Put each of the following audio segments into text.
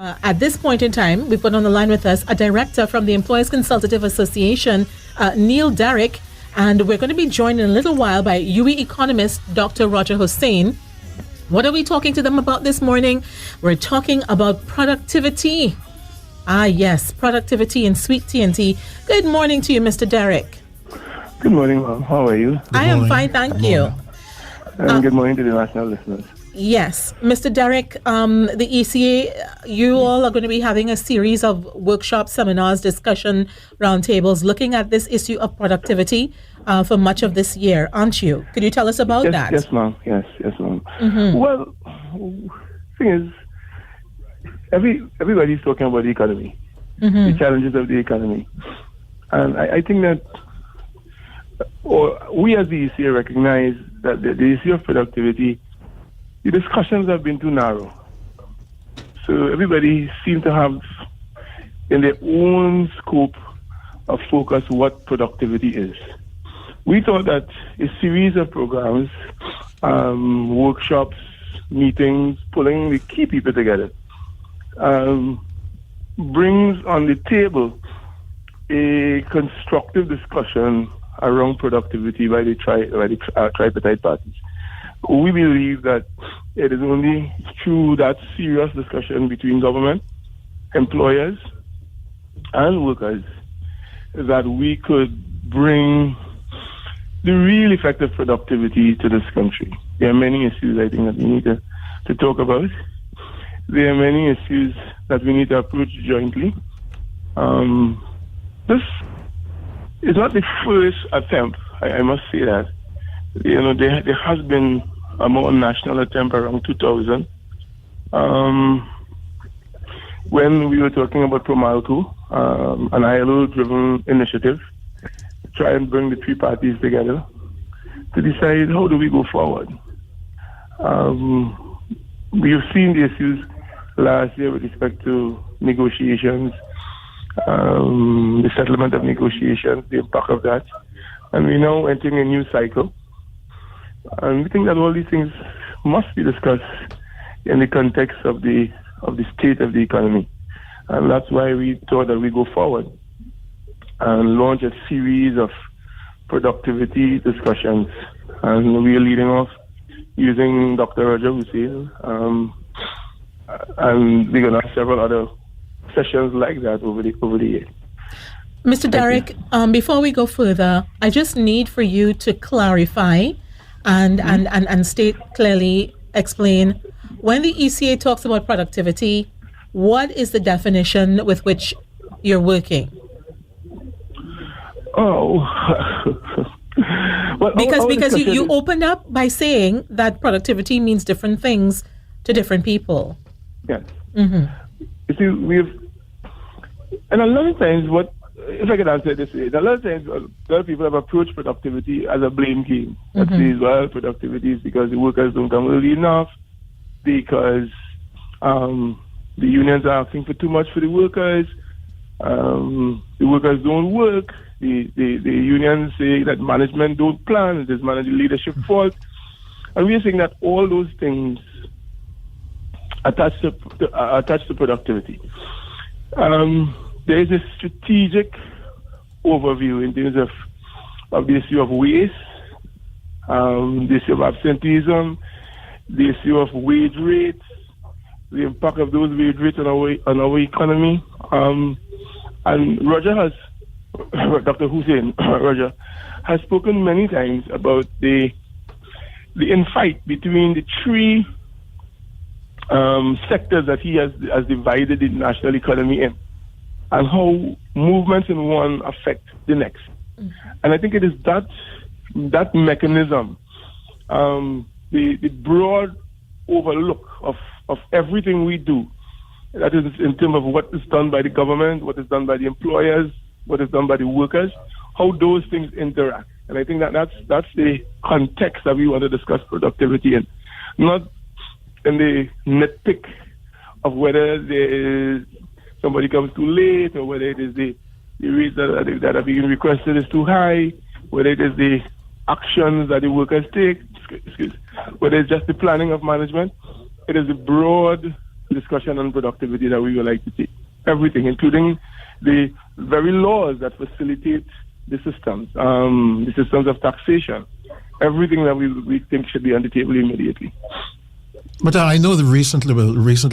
At this point in time, we put on the line with us a director from the Employers Consultative Association, Neil Derrick, and we're going to be joined in a little while by UE economist Dr. Roger Hussain. What are we talking to them about this morning? We're talking about productivity. Ah, yes, productivity in Sweet T&T. Good morning to you, Mr. Derrick. Good morning, ma'am. How are you? I am fine, thank you. And good morning to the national listeners. Yes, Mr. Derrick, the ECA, you all are going to be having a series of workshops, seminars, discussion roundtables looking at this issue of productivity for much of this year, aren't you? Could you tell us about that? Yes, ma'am. Yes, ma'am. Mm-hmm. Well, the thing is, everybody's talking about the economy, the challenges of the economy. And I think that we as the ECA recognize that the issue of productivity, the discussions have been too narrow. So everybody seems to have in their own scope of focus what productivity is. We thought that a series of programs, workshops, meetings, pulling the key people together, brings on the table a constructive discussion around productivity by the tripartite parties. We believe that it is only through that serious discussion between government, employers, and workers that we could bring the real effective productivity to this country. There are many issues I think that we need to talk about. There are many issues that we need to approach jointly. This is not the first attempt, I must say that. There has been a more national attempt around 2000 when we were talking about Promalco, an ILO-driven initiative to try and bring the three parties together to decide how do we go forward. We have seen the issues last year with respect to negotiations, the settlement of negotiations, the impact of that, and we're now entering a new cycle. And we think that all these things must be discussed in the context of the state of the economy. And that's why we thought that we go forward and launch a series of productivity discussions. And we are leading off using Dr. Roger Hussain. And we're going to have several other sessions like that over the year. Mr. Derrick, before we go further, I just need for you to clarify and state clearly, explain, when the ECA talks about productivity, what is the definition with which you're working? Because you opened up by saying that productivity means different things to different people. Yes. Mm-hmm. You see, and a lot of times if I could answer it this way, a lot of times a lot of people have approached productivity as a blame game. That says, well, productivity is because the workers don't come early enough, because the unions are asking for too much for the workers, the workers don't work, the unions say that management don't plan, it is management leadership fault. And we are saying that all those things attached to productivity. There is a strategic overview in terms of the issue of waste, the issue of absenteeism, the issue of wage rates, the impact of those wage rates on our economy. And Dr. Hussain, Roger, has spoken many times about the infight between the three sectors that he has divided the national economy in, and how movements in one affect the next. Mm-hmm. And I think it is that mechanism, the broad overlook of everything we do, that is in terms of what is done by the government, what is done by the employers, what is done by the workers, how those things interact. And I think that's the context that we want to discuss productivity in, not in the nitpick of whether there is somebody comes too late, or whether it is the rates that are being requested is too high, whether it is the actions that the workers take, whether it's just the planning of management. It is the broad discussion on productivity that we would like to take. Everything, including the very laws that facilitate the systems of taxation, everything that we think should be on the table immediately. But I know that recently,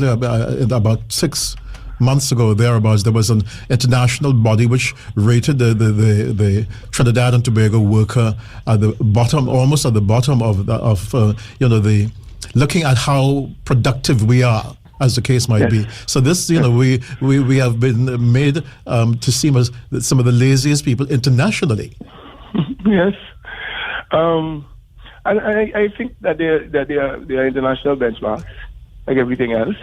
about 6 months ago, thereabouts, there was an international body which rated the Trinidad and Tobago worker at the bottom, almost at the bottom of the looking at how productive we are, as the case might be. So this, we have been made to seem as some of the laziest people internationally. Yes. And I think that they are international benchmarks, like everything else.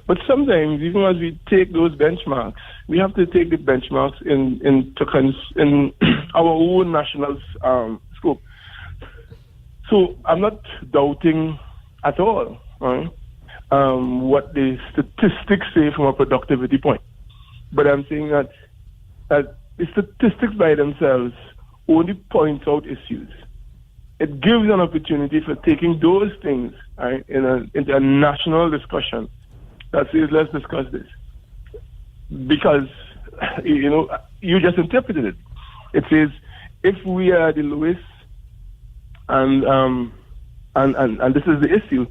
But sometimes, even as we take those benchmarks, we have to take the benchmarks in our own national scope. So I'm not doubting at all what the statistics say from a productivity point. But I'm saying that the statistics by themselves only point out issues. It gives an opportunity for taking those things into a national discussion that says, let's discuss this. Because, you just interpreted it. It says, if we are the lowest and this is the issue,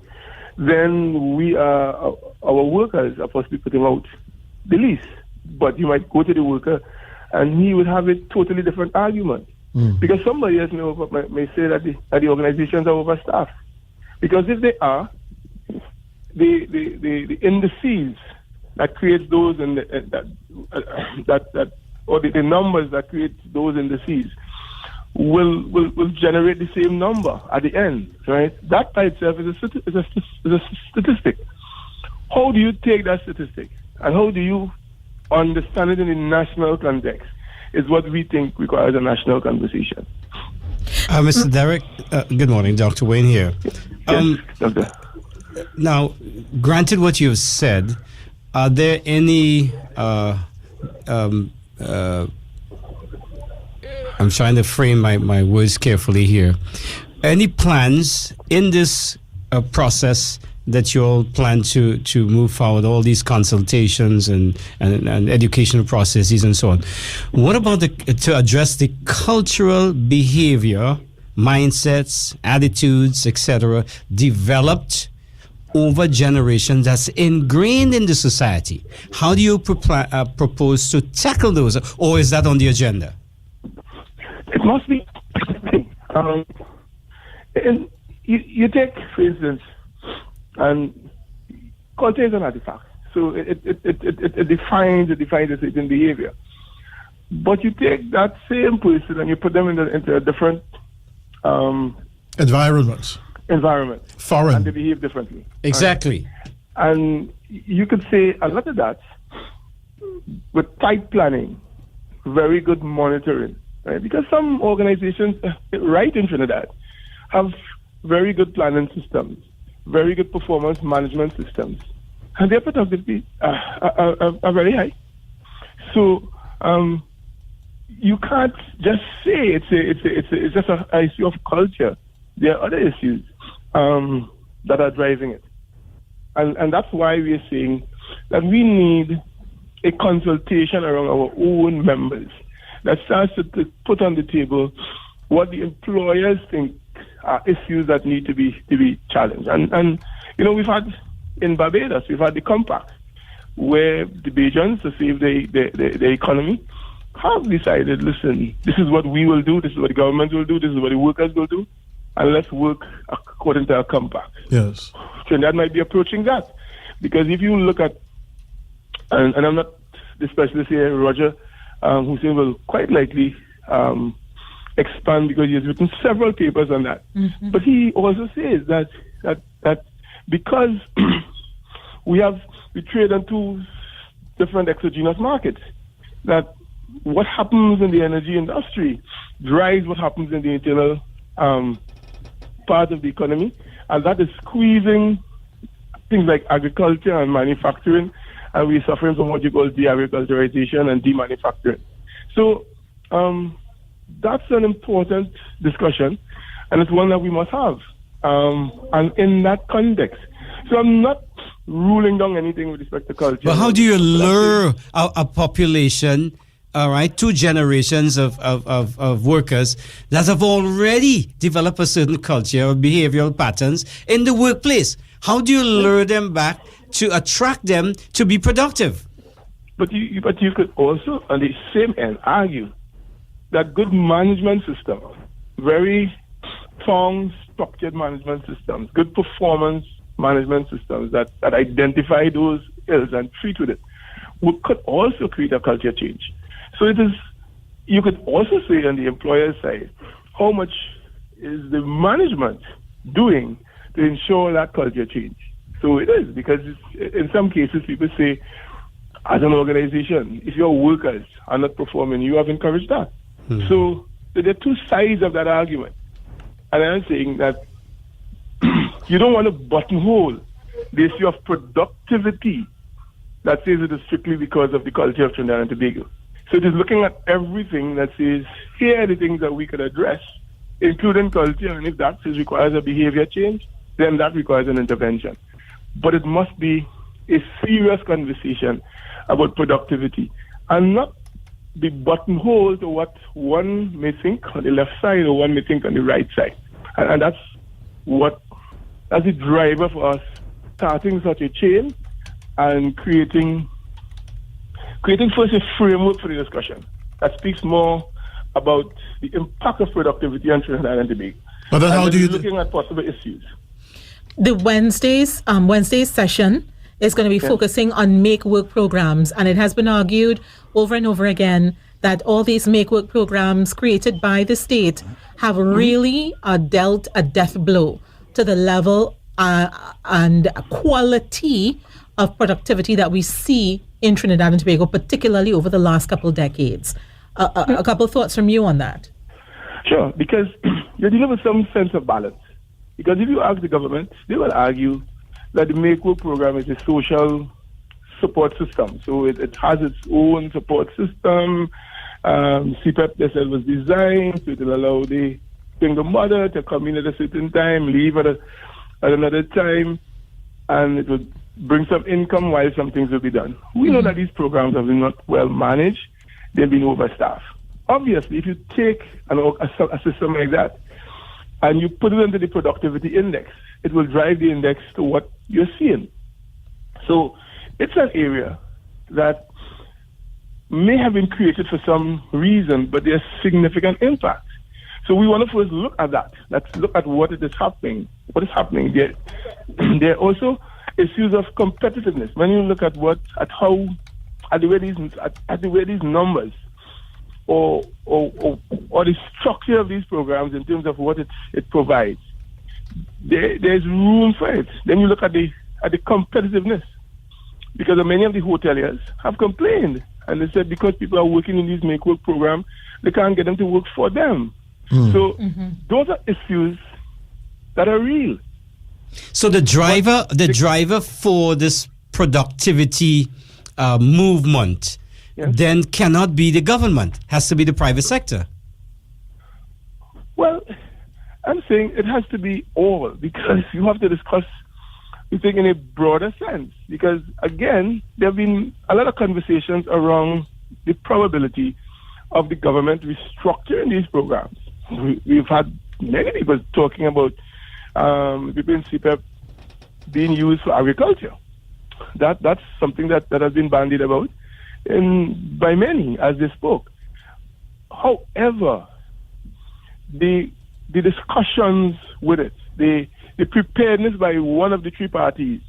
then our workers are supposed to be putting out the least. But you might go to the worker and he would have a totally different argument. Because somebody else may say that the organizations are overstaffed. Because if they are, the indices that create those or the numbers that create those indices will generate the same number at the end, right? That by itself is a statistic. How do you take that statistic and how do you understand it in the national context is what we think requires a national conversation. Mr. Derek, good morning. Dr. Wayne here. Yes, Doctor. Now, granted what you've said, are there any I'm trying to frame my words carefully here. Any plans in this process that you all plan to move forward, all these consultations and educational processes and so on? What about to address the cultural behavior, mindsets, attitudes, etc., developed over generations that's ingrained in the society? How do you propose to tackle those, or is that on the agenda? It must be. You take, for instance, and culture is an artifact, so it defines a certain behavior. But you take that same person and you put them into a different environment, foreign, and they behave differently. Exactly. Right? And you could say a lot of that with tight planning, very good monitoring, right? Because some organizations right in Trinidad have very good planning systems, very good performance management systems, and their productivity are very high. So you can't just say it's just an issue of culture. There are other issues that are driving it, and that's why we are saying that we need a consultation around our own members that starts to put on the table what the employers think are issues that need to be challenged. And we've had in Barbados, we've had the compact where the Bajans, to save the economy, have decided, listen, this is what we will do, this is what the government will do, this is what the workers will do, and let's work according to our compact. Yes. Trinidad might be approaching that. Because if you look at, and I'm not the specialist here, Roger Hussein will quite likely expand because he has written several papers on that. Mm-hmm. But he also says that because we trade on two different exogenous markets, that what happens in the energy industry drives what happens in the internal part of the economy, and that is squeezing things like agriculture and manufacturing, and we're suffering from what you call de-agriculturization and de-manufacturing. So that's an important discussion, and it's one that we must have. And in that context, So I'm not ruling down anything with respect to culture. But how do you lure a population, all right, 2 generations of workers that have already developed a certain culture or behavioral patterns in the workplace? How do you lure them back to attract them to be productive? But you could also, on the same end, argue that good management systems, very strong structured management systems, good performance management systems that identify those ills and treat with it, could also create a culture change. So you could also say on the employer side, how much is the management doing to ensure that culture change? So it is, because in some cases people say, as an organization, if your workers are not performing, you have encouraged that. So there are 2 sides of that argument. And I'm saying that you don't want to buttonhole the issue of productivity that says it is strictly because of the culture of Trinidad and Tobago. So it is looking at everything that says, here are the things that we could address, including culture, and if that requires a behavior change, then that requires an intervention. But it must be a serious conversation about productivity and not be buttonholed to what one may think on the left side or one may think on the right side. And that's the driver for us starting such a chain and creating first a framework for the discussion that speaks more about the impact of productivity on Trinidad and Tobago. But then how do you looking at possible issues? The Wednesday's session is going to be focusing on make work programs, and it has been argued over and over again that all these make work programs created by the state have really dealt a death blow to the level and quality of productivity that we see in Trinidad and Tobago, particularly over the last couple of decades. A couple of thoughts from you on that. Sure, because you're dealing with some sense of balance. Because if you ask the government, they will argue that the Make Work program is a social support system. So it has its own support system. CPEP, they said, was designed so it will allow the single mother to come in at a certain time, leave at another time, and it would bring some income while some things will be done. We know that these programs have been not well managed. They've been overstaffed. Obviously, if you take a system like that and you put it into the productivity index, it will drive the index to what you're seeing. So it's an area that may have been created for some reason, but there's significant impact. So we want to first look at that. Let's look at what is happening. There are also issues of competitiveness. When you look at the way these numbers or the structure of these programs in terms of what it provides, there's room for it. Then you look at the competitiveness, because many of the hoteliers have complained, and they said because people are working in these make work programs, they can't get them to work for them. So those are issues that are real. So the driver for this productivity movement then cannot be the government, has to be the private sector. Well, I'm saying it has to be all, because you have to discuss, you think, in a broader sense. Because again, there have been a lot of conversations around the probability of the government restructuring these programs. We've had many people talking about people in CPEP being used for agriculture. That's something that has been bandied about by many as they spoke. However, the discussions with it, the preparedness by one of the 3 parties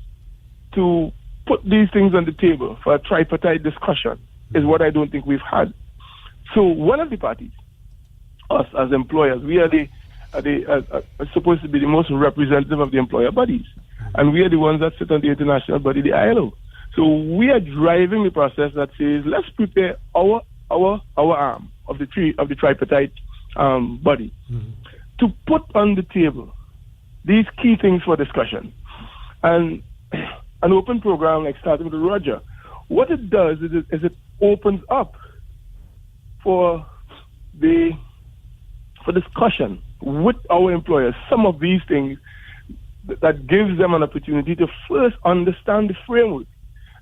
to put these things on the table for a tripartite discussion is what I don't think we've had. So one of the parties, us as employers, we are supposed to be the most representative of the employer bodies, and we are the ones that sit on the international body, the ILO. So we are driving the process that says, let's prepare our arm of the tripartite body to put on the table these key things for discussion. And an open program like starting with Roger, what it does is it opens up for discussion with our employers, some of these things that gives them an opportunity to first understand the framework,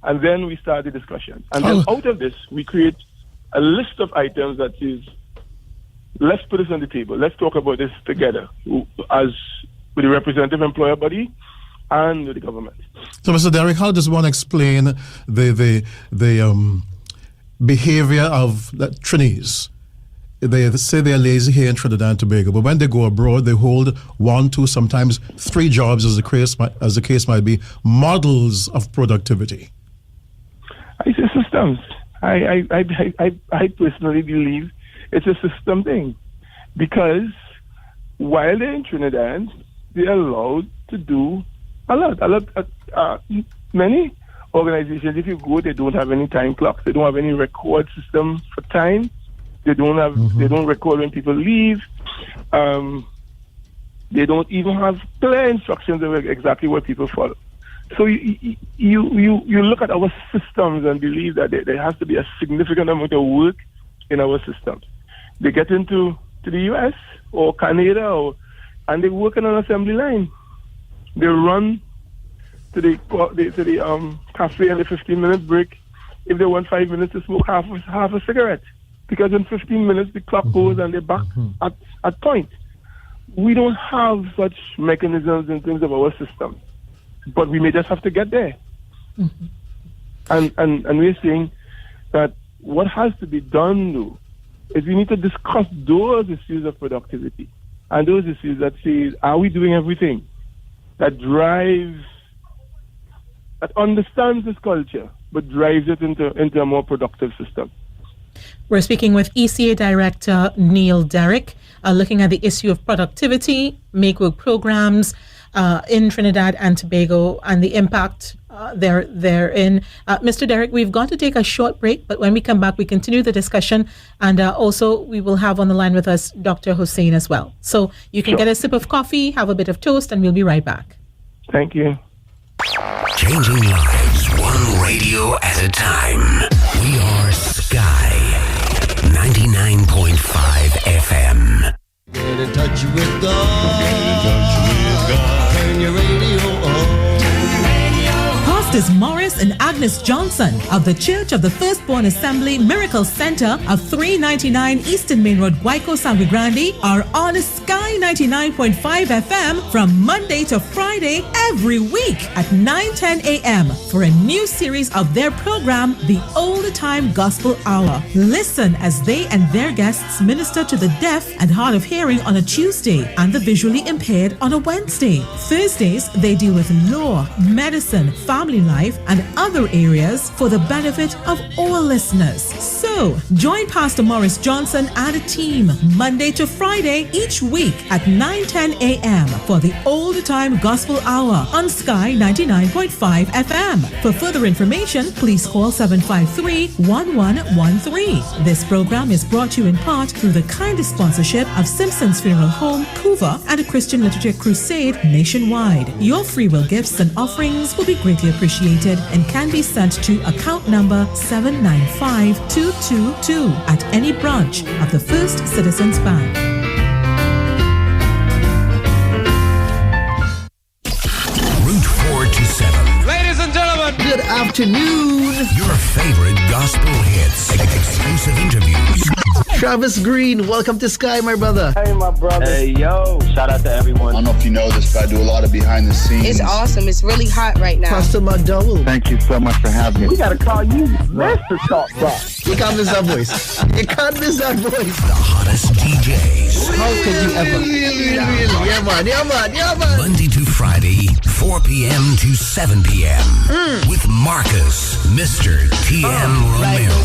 and then we start the discussion. And then out of this, we create a list of items that is, let's put this on the table. Let's talk about this together as with the representative employer body and with the government. So, Mr. Derek, how does one explain the behavior of the Trinis? They say they're lazy here in Trinidad and Tobago, but when they go abroad, they hold 1, 2, sometimes 3 jobs, as the case might be, models of productivity. It's a systems. I personally believe it's a system thing, because while they're in Trinidad, they're allowed to do a lot. Many organizations, if you go, they don't have any time clocks. They don't have any record system for time. They don't have. They don't record when people leave. They don't even have clear instructions of exactly what people follow. So you look at our systems and believe that there has to be a significant amount of work in our systems. They get into the US or Canada, and they work on an assembly line. They run to the cafe on the 15-minute break if they want 5 minutes to smoke half a cigarette, because in 15 minutes the clock goes and they're back at point. We don't have such mechanisms in terms of our system, but we may just have to get there. And we're saying that what has to be done, though, is we need to discuss those issues of productivity and those issues that say, are we doing everything that drives, that understands this culture, but drives it into a more productive system. We're speaking with ECA Director Neil Derrick, looking at the issue of productivity, make work programs in Trinidad and Tobago, and the impact therein. Mr. Derrick, we've got to take a short break, but when we come back, we continue the discussion, and also we will have on the line with us Dr. Hussein as well. So you can get a sip of coffee, have a bit of toast, and we'll be right back. Thank you. Changing lives, one radio at a time. We are Sky 99.5 FM. Get in touch with God. Turn your radio on. Pastors Morris and Agnes Johnson of the Church of the Firstborn Assembly Miracle Center of 399 Eastern Main Road, Guayco, Sangre Grande are on Sky 99.5 FM from Monday to Friday every week at 9:10 a.m. for a new series of their program, The Old Time Gospel Hour. Listen as they and their guests minister to the deaf and hard of hearing on a Tuesday and the visually impaired on a Wednesday. Thursdays, they deal with law, medicine, family life, and other areas for the benefit of all listeners. So, join Pastor Morris Johnson and a team Monday to Friday each week at 9:10 a.m. for the Old Time Gospel Hour on Sky 99.5 FM. For further information, please call 753-1113. This program is brought to you in part through the kind sponsorship of Simpson's Funeral Home, Couva, and a Christian Literature Crusade nationwide. Your free will gifts and offerings will be greatly appreciated and can be sent to account number 795222 at any branch of the First Citizens Bank. Route 427. Ladies and gentlemen, good afternoon. Your favorite gospel hits, exclusive interviews. Travis Green, welcome to Sky, my brother. Hey, my brother. Hey, yo. Shout out to everyone. I don't know if you know this, but I do a lot of behind the scenes. It's awesome. It's really hot right now. Pastor McDowell. Thank you so much for having me. We got to call you Master Talk Box. You can't miss that voice. You can't miss that voice. The hottest DJs. How could you ever? Really. Yeah, man. Monday to Friday, 4 p.m. to 7 p.m. With Marcus, Mr. T.M. Romero.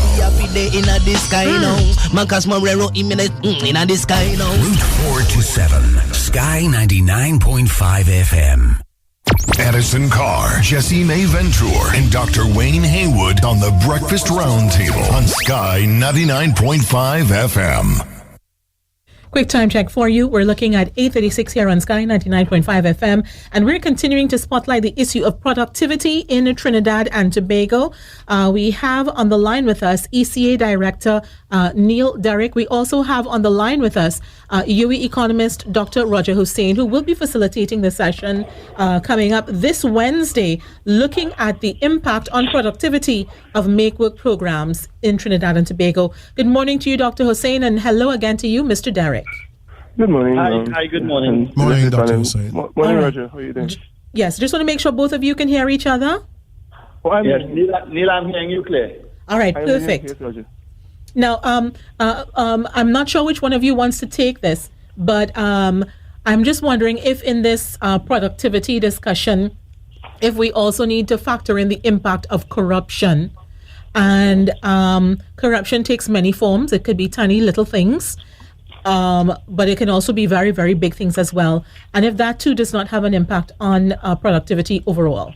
Route 427, Sky 99.5 FM. Edison Carr, Jesse May Venture, and Dr. Wayne Haywood on the Breakfast Roundtable on Sky 99.5 FM. Quick time check for you. We're looking at 8:36 here on Sky 99.5 FM, and we're continuing to spotlight the issue of productivity in Trinidad and Tobago. We have on the line with us ECA Director Neil Derrick. We also have on the line with us UWI economist Dr. Roger Hussein, who will be facilitating the session coming up this Wednesday, looking at the impact on productivity of Make Work programs in Trinidad and Tobago. Good morning to you, Dr. Hussein, and hello again to you, Mr. Derrick. Good morning. Hi, good morning. Morning, Dr. Hussein. Morning, Roger. How are you doing? Yes, just want to make sure both of you can hear each other. Yes, Neil, I'm hearing you clear. All right, perfect. Yes, Roger. Now, I'm not sure which one of you wants to take this, but I'm just wondering if in this productivity discussion, if we also need to factor in the impact of corruption. And corruption takes many forms. It could be tiny little things, but it can also be very, very big things as well. And if that too does not have an impact on productivity overall.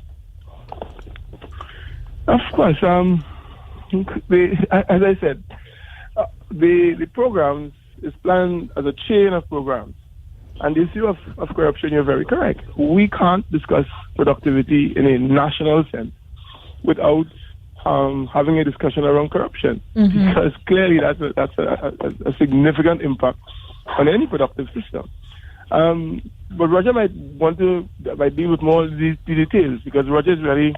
Of course. As I said, the programs is planned as a chain of programs. And the issue of corruption, you're very correct. We can't discuss productivity in a national sense without having a discussion around corruption, because clearly that's a significant impact on any productive system. But Roger might deal with more of these details, because Roger is really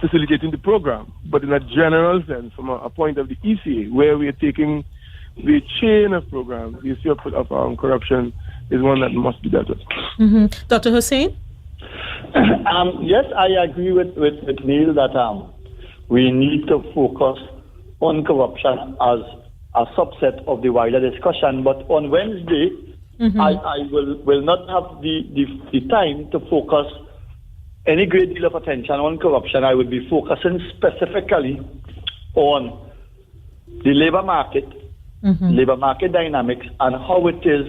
facilitating the program, but in a general sense, from a point of the ECA, where we are taking the chain of programs, the issue of corruption is one that must be dealt with. Dr. Hussein? Yes, I agree with Neil that we need to focus on corruption as a subset of the wider discussion. But on Wednesday, I will not have the time to focus any great deal of attention on corruption. I will be focusing specifically on the labor market, labor market dynamics, and how it is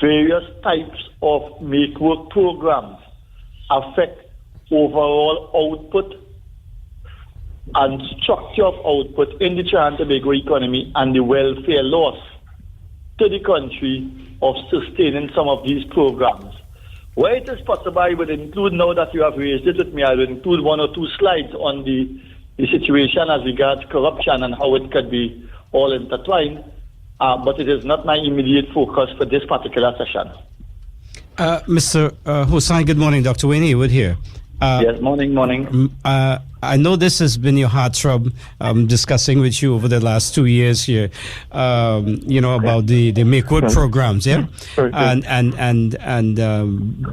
various types of Make Work programs affect overall output and structure of output in the Trinidad and Tobago economy, and the welfare loss to the country of sustaining some of these programs. Where it is possible, I would include, now that you have raised it with me, I would include one or two slides on the situation as regards corruption and how it could be all intertwined, but it is not my immediate focus for this particular session. Mr. Hussein, good morning. Dr. Wayne Haywood here. Yes, morning. I know this has been your heartthrob, discussing with you over the last 2 years here, about the Make Work programs, yeah? And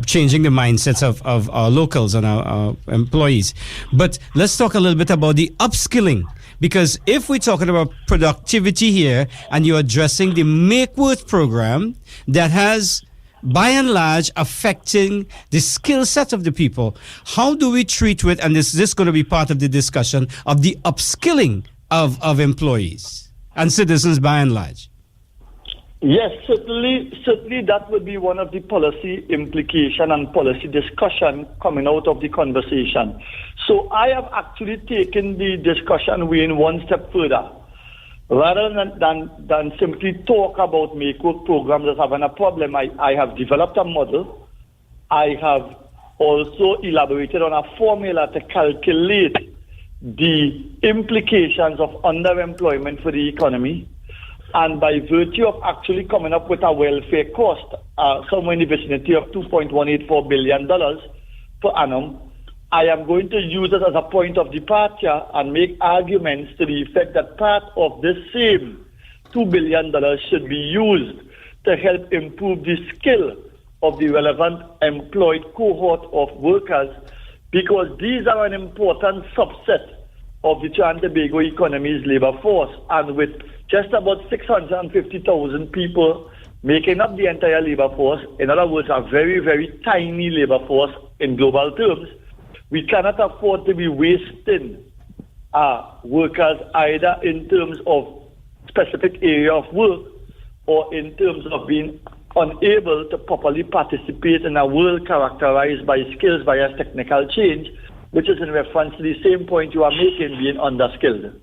changing the mindsets of our locals and our employees. But let's talk a little bit about the upskilling. Because if we're talking about productivity here and you're addressing the Make Work program that has, by and large, affecting the skill set of the people, how do we treat with, and is this going to be part of the discussion, of the upskilling of employees and citizens by and large? Yes, certainly that would be one of the policy implication and policy discussion coming out of the conversation. So I have actually taken the discussion in one step further. Rather than simply talk about Make Work programs as having a problem, I have developed a model. I have also elaborated on a formula to calculate the implications of underemployment for the economy. And by virtue of actually coming up with a welfare cost, somewhere in the vicinity of $2.184 billion per annum, I am going to use it as a point of departure and make arguments to the effect that part of this same $2 billion should be used to help improve the skill of the relevant employed cohort of workers, because these are an important subset of the Trinidad and Tobago economy's labor force, and with just about 650,000 people making up the entire labor force, in other words, a very, very tiny labor force in global terms, we cannot afford to be wasting workers either in terms of specific area of work or in terms of being unable to properly participate in a world characterized by skills bias technical change, which is in reference to the same point you are making, being underskilled.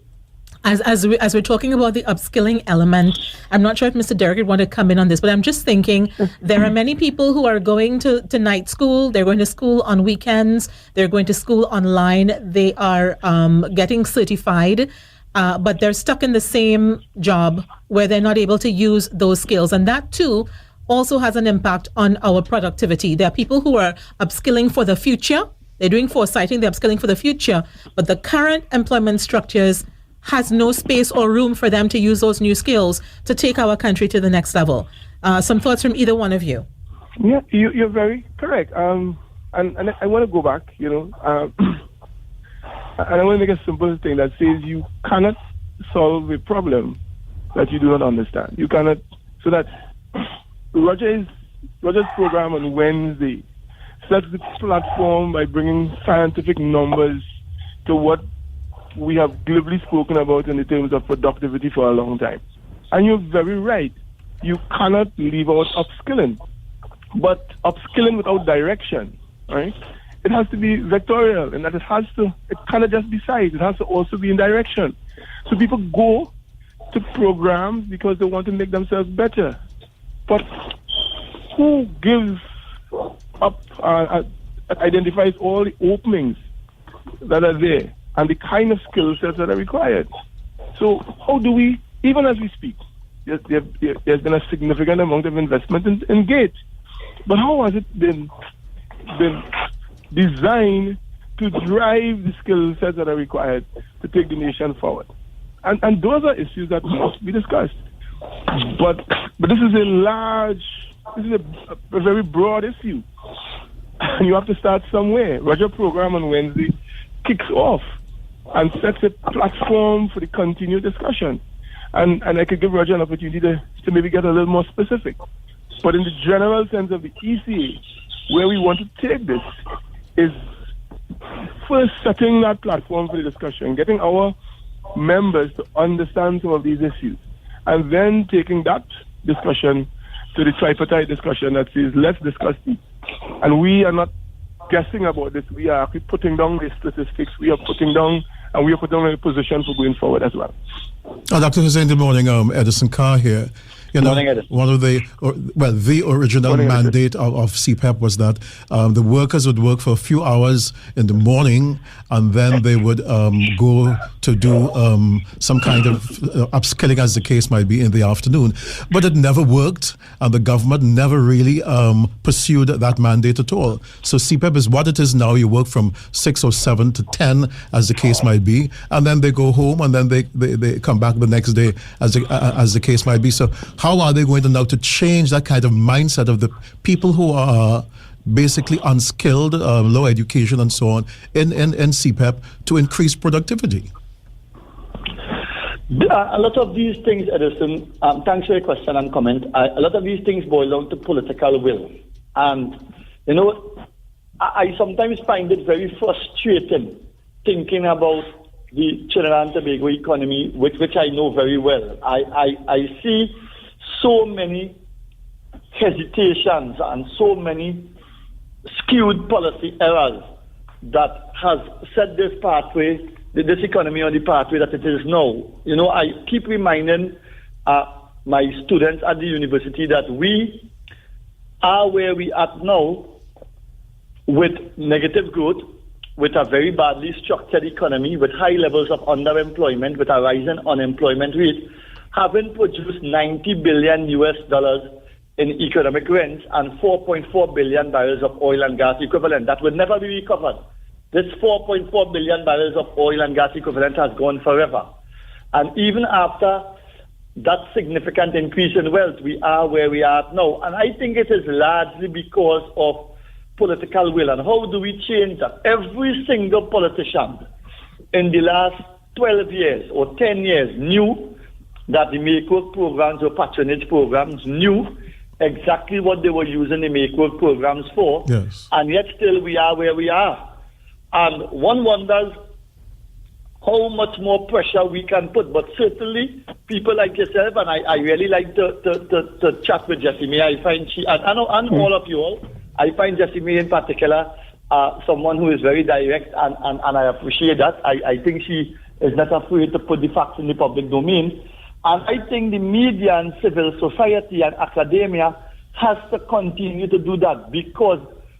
As we're talking about the upskilling element, I'm not sure if Mr. Derek would want to come in on this, but I'm just thinking there are many people who are going to night school. They're going to school on weekends. They're going to school online. They are getting certified, but they're stuck in the same job where they're not able to use those skills. And that too also has an impact on our productivity. There are people who are upskilling for the future. They're doing foresighting, they're upskilling for the future, but the current employment structures has no space or room for them to use those new skills to take our country to the next level. Some thoughts from either one of you? Yeah, you're very correct. And I want to go back, and I want to make a simple thing that says you cannot solve a problem that you do not understand. You cannot. So that Roger's program on Wednesday sets the platform by bringing scientific numbers to what we have glibly spoken about in the terms of productivity for a long time. And you're very right. You cannot leave out upskilling. But upskilling without direction, right? It has to be vectorial, and that it cannot just be size. It has to also be in direction. So people go to programs because they want to make themselves better. But who gives up, identifies all the openings that are there and the kind of skill sets that are required? So how do we, even as we speak, there's been a significant amount of investment in GATE, but how has it been designed to drive the skill sets that are required to take the nation forward? And those are issues that must be discussed. But this is a very broad issue. And you have to start somewhere. Roger's program on Wednesday kicks off and sets a platform for the continued discussion. And I could give Roger an opportunity to maybe get a little more specific. But in the general sense of the ECA, where we want to take this is first setting that platform for the discussion, getting our members to understand some of these issues, and then taking that discussion to the tripartite discussion that says, let's discuss these. And we are not guessing about this. We are actually putting down the statistics. We are putting down in a position for going forward as well. Dr. Hussain, good morning. Edison Carr here. Morning, Edison. One of the original mandate of CPEP was that the workers would work for a few hours in the morning, and then they would go to do some kind of upskilling, as the case might be, in the afternoon. But it never worked, and the government never really pursued that mandate at all. So CPEP is what it is now. You work from 6 or 7 to 10, as the case might be, and then they go home, and then they come back the next day, as the case might be. So how are they going to now to change that kind of mindset of the people who are basically unskilled, low education and so on in CPEP to increase productivity? A lot of these things, Edison, thanks for your question and comment. A lot of these things boil down to political will. And, I sometimes find it very frustrating thinking about the Trinidad and Tobago economy, which I know very well. I see so many hesitations and so many skewed policy errors that has set this economy on the pathway that it is now. I keep reminding my students at the university that we are where we are now with negative growth, with a very badly structured economy, with high levels of underemployment, with a rising unemployment rate, having produced $90 billion in economic rents and 4.4 billion barrels of oil and gas equivalent. That will never be recovered. This 4.4 billion barrels of oil and gas equivalent has gone forever. And even after that significant increase in wealth, we are where we are now. And I think it is largely because of political will. And how do we change that? Every single politician in the last 12 years or 10 years knew that the make-work programs or patronage programs knew exactly what they were using the make-work programs for. Yes. And yet still we are where we are. And one wonders how much more pressure we can put. But certainly people like yourself, and I really like to chat with Jessie May. I find she, and all of you all, I find Jessie May in particular someone who is very direct, and I appreciate that. I think she is not afraid to put the facts in the public domain. And I think the media and civil society and academia has to continue to do that, because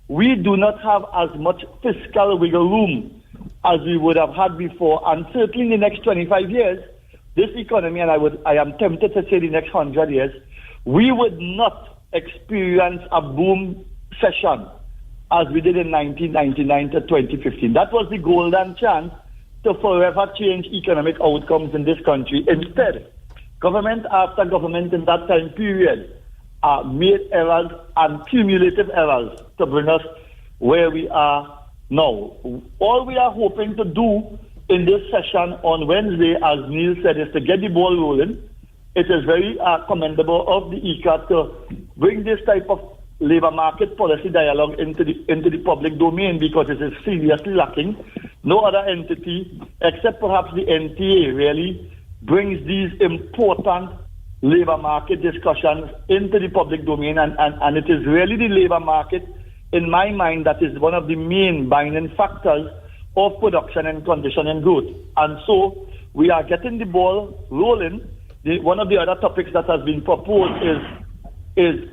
we do not have as much fiscal wiggle room as we would have had before. And certainly in the next 25 years, this economy, and I am tempted to say the next 100 years, we would not experience a boom session as we did in 1999 to 2015. That was the golden chance to forever change economic outcomes in this country. Instead, government after government in that time period made errors and cumulative errors to bring us where we are now. All we are hoping to do in this session on Wednesday, as Neil said, is to get the ball rolling. It is very commendable of the ICA to bring this type of labor market policy dialogue into the public domain, because it is seriously lacking. No other entity, except perhaps the NTA, really brings these important labor market discussions into the public domain, and it is really the labor market, in my mind, that is one of the main binding factors of production and condition and growth. And so we are getting the ball rolling. One of the other topics that has been proposed is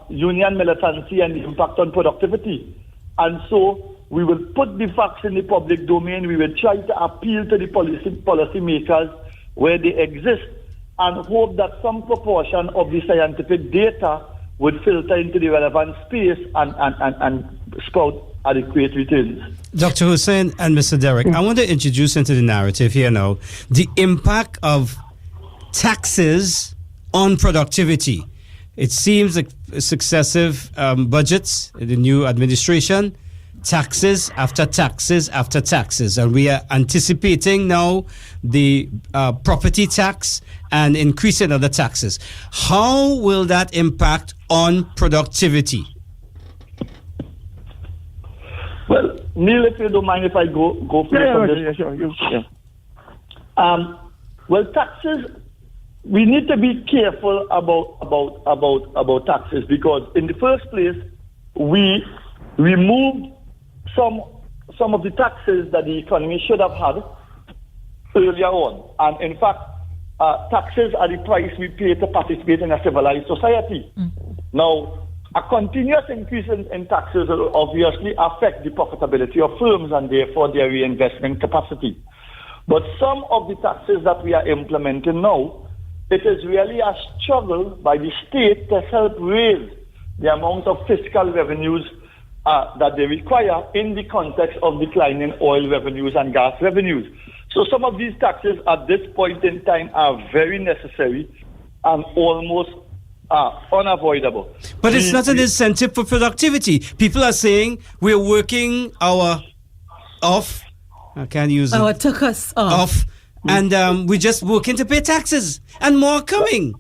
union militancy and the impact on productivity. And so we will put the facts in the public domain. We will try to appeal to the policy makers where they exist, and hope that some proportion of the scientific data would filter into the relevant space and sprout adequate returns. Dr. Hussein and Mr. Derek, I want to introduce into the narrative here now the impact of taxes on productivity. It seems like successive budgets in the new administration, taxes after taxes after taxes, and we are anticipating now the property tax and increasing other taxes. How will that impact on productivity? Well, Neil, if you don't mind if I go for this. Yeah, sure. Well, taxes, we need to be careful about taxes, because in the first place, we removed some of the taxes that the economy should have had earlier on. And in fact, taxes are the price we pay to participate in a civilized society. Now, a continuous increase in taxes will obviously affect the profitability of firms and therefore their reinvestment capacity. But some of the taxes that we are implementing now, it is really a struggle by the state to help raise the amount of fiscal revenues that they require in the context of declining oil revenues and gas revenues. So some of these taxes at this point in time are very necessary and almost unavoidable. But it's not an incentive for productivity. People are saying we're working our off. I can't use it. Took us off. And we're just working to pay taxes, and more coming.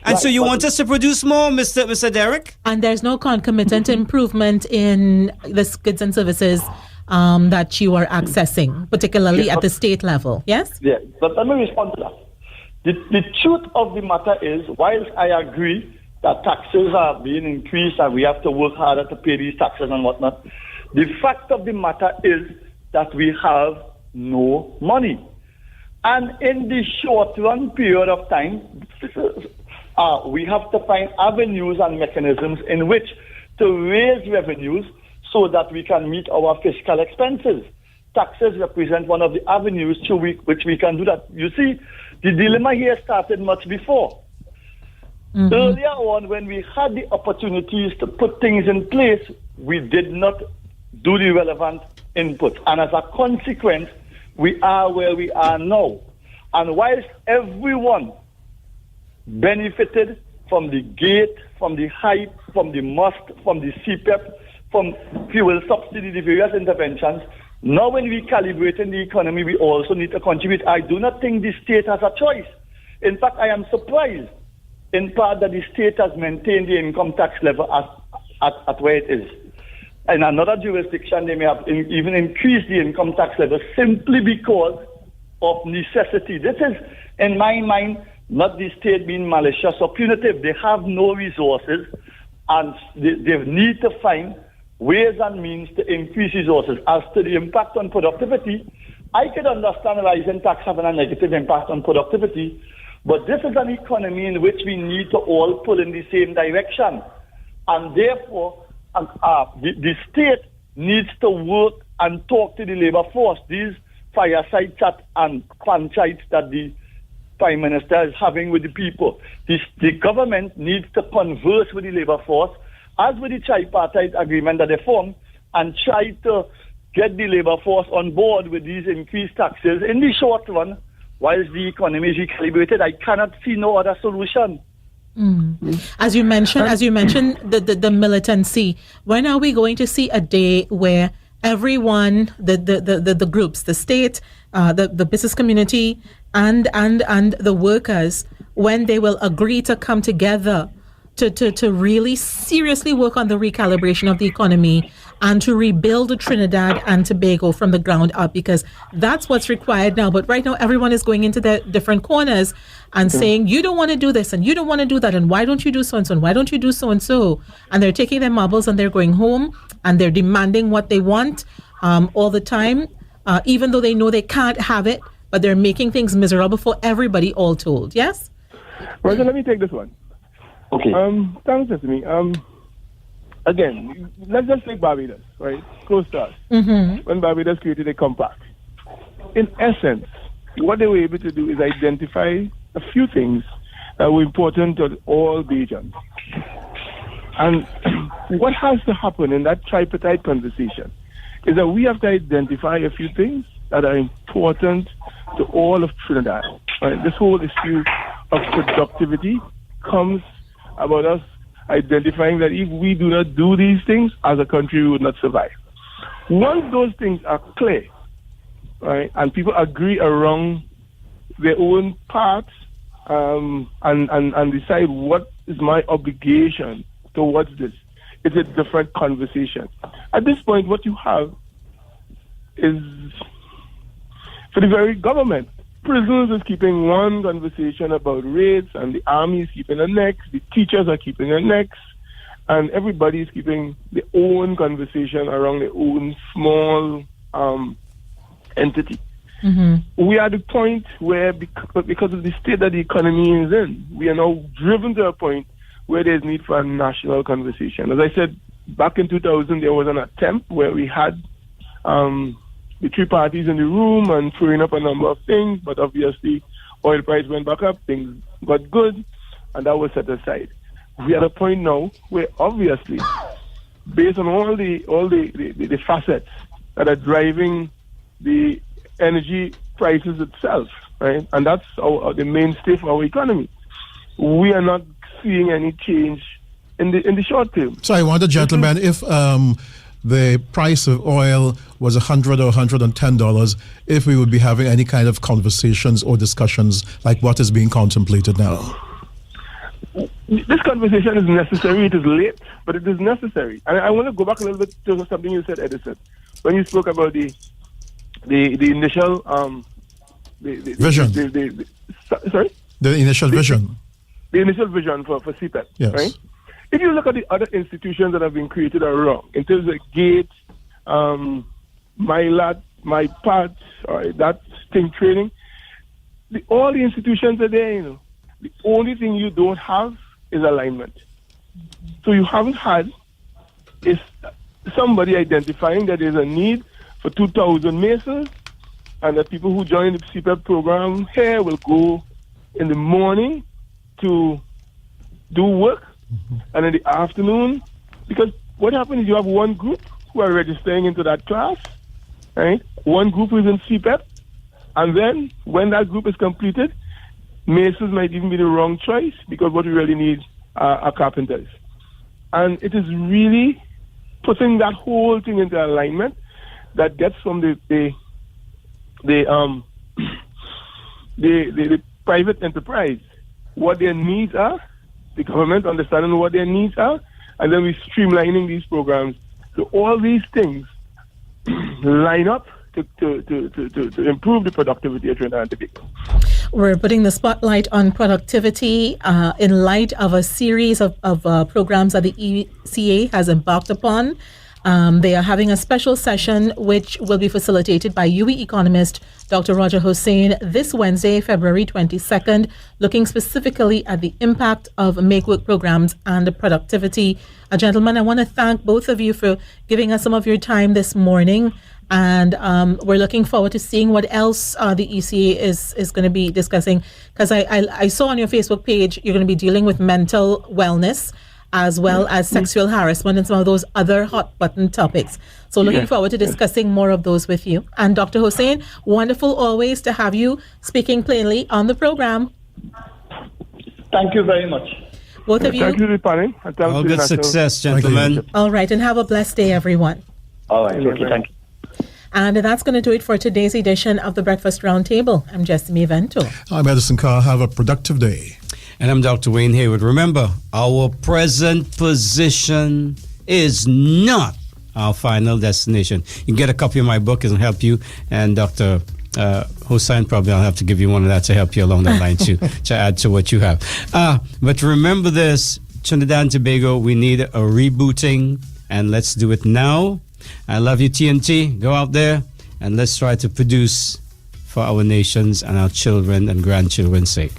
And so you want us to produce more, Mr. Derek? And there's no concomitant improvement in the goods and services that you are accessing, particularly at the state level. Yes? Yeah, but let me respond to that. The truth of the matter is, whilst I agree that taxes are being increased and we have to work harder to pay these taxes and whatnot, the fact of the matter is that we have no money. And in the short run period of time, we have to find avenues and mechanisms in which to raise revenues so that we can meet our fiscal expenses. Taxes represent one of the avenues through which we can do that. You see, the dilemma here started much before. Earlier on, when we had the opportunities to put things in place, we did not do the relevant input. And as a consequence, we are where we are now. And whilst everyone benefited from the gate, from the hype, from the must, from the CPEP, from fuel subsidy, the various interventions, now when we calibrate in the economy, we also need to contribute. I do not think the state has a choice. In fact, I am surprised in part that the state has maintained the income tax level at where it is. In another jurisdiction, they may have even increased the income tax level simply because of necessity. This is, in my mind, not the state being malicious or punitive. They have no resources, and they need to find ways and means to increase resources. As to the impact on productivity, I could understand rising tax having a negative impact on productivity, but this is an economy in which we need to all pull in the same direction. And therefore, the state needs to work and talk to the labor force. These fireside chat and panchayats that the Prime Minister is having with the people. The government needs to converse with the labor force, as with the tripartite agreement that they formed, and try to get the labor force on board with these increased taxes in the short run, whilst the economy is recalibrated. I cannot see no other solution. As you mentioned, the militancy. When are we going to see a day where everyone, the groups, the state, the business community, and the workers, when they will agree to come together to really seriously work on the recalibration of the economy and to rebuild Trinidad and Tobago from the ground up, because that's what's required now. But right now, everyone is going into their different corners and saying, you don't want to do this and you don't want to do that, and why don't you do so and so, and why don't you do so and so? And they're taking their marbles and they're going home and they're demanding what they want all the time, even though they know they can't have it, but they're making things miserable for everybody, all told. Yes? Roger, let me take this one. Okay. Thanks, Sesame. Again, let's just take Barbados, right? Close to us. When Barbados created a compact. In essence, what they were able to do is identify a few things that were important to all Bajans. And what has to happen in that tripartite conversation is that we have to identify a few things that are important to all of Trinidad. Right? This whole issue of productivity comes about us identifying that if we do not do these things, as a country, we would not survive. Once those things are clear, right, and people agree around their own parts, and decide what is my obligation towards this, it's a different conversation. At this point, what you have is, for the very government, prisons is keeping one conversation about rates, and the army is keeping the next, the teachers are keeping the next, and everybody is keeping their own conversation around their own small entity. We are at the point where, because of the state that the economy is in, we are now driven to a point where there's need for a national conversation. As I said, back in 2000, there was an attempt where we had the three parties in the room and throwing up a number of things, but obviously oil price went back up, things got good, and that was set aside. We are at a point now where obviously, based on all the facets that are driving the energy prices itself, right, and that's the mainstay for our economy, we are not seeing any change in the short term. So I wonder, gentlemen, if the price of oil was $100 or $110, if we would be having any kind of conversations or discussions like what is being contemplated now? This conversation is necessary. It is late, but it is necessary. And I want to go back a little bit to something you said, Edison, when you spoke about the initial vision. Sorry? The initial vision. The initial vision for CPEP, yes. Right? If you look at the other institutions that have been created around, in terms of GATE, MyLat, MyPath, or that thing training, all the institutions are there, you know. The only thing you don't have is alignment. So you haven't had is somebody identifying that there's a need for 2,000 masons, and that people who join the CPEP program here will go in the morning to do work, and in the afternoon, because what happens is you have one group who are registering into that class, right? One group is in CPEP, and then when that group is completed, masons might even be the wrong choice, because what we really need are carpenters. And it is really putting that whole thing into alignment that gets from the private enterprise what their needs are, the government understanding what their needs are, and then we're streamlining these programs. So all these things line up to improve the productivity of Trinidad and Tobago. We're putting the spotlight on productivity in light of a series of programs that the ECA has embarked upon. They are having a special session which will be facilitated by UE economist Dr. Roger Hossein this Wednesday, February 22nd, looking specifically at the impact of make work programs and productivity. Gentlemen, I want to thank both of you for giving us some of your time this morning. And we're looking forward to seeing what else the ECA is going to be discussing. Because I saw on your Facebook page, you're going to be dealing with mental wellness as well as sexual harassment and some of those other hot button topics. So looking forward to discussing more of those with you. And Dr. Hossein, wonderful always to have you speaking plainly on the program. Thank you very much. Both of you. Thank you, Ripani. All good success, gentlemen. All right, and have a blessed day, everyone. All right, okay, thank you. And that's going to do it for today's edition of the Breakfast Roundtable. I'm Jessime Vento. I'm Edison Carr. Have a productive day. And I'm Dr. Wayne Haywood. Remember, our present position is not our final destination. You can get a copy of my book. It'll help you. And Dr. Hossein, probably I'll have to give you one of that to help you along that line too, to add to what you have. But remember this, Trinidad and Tobago, we need a rebooting, and let's do it now. I love you, TNT. Go out there and let's try to produce for our nations and our children and grandchildren's sake.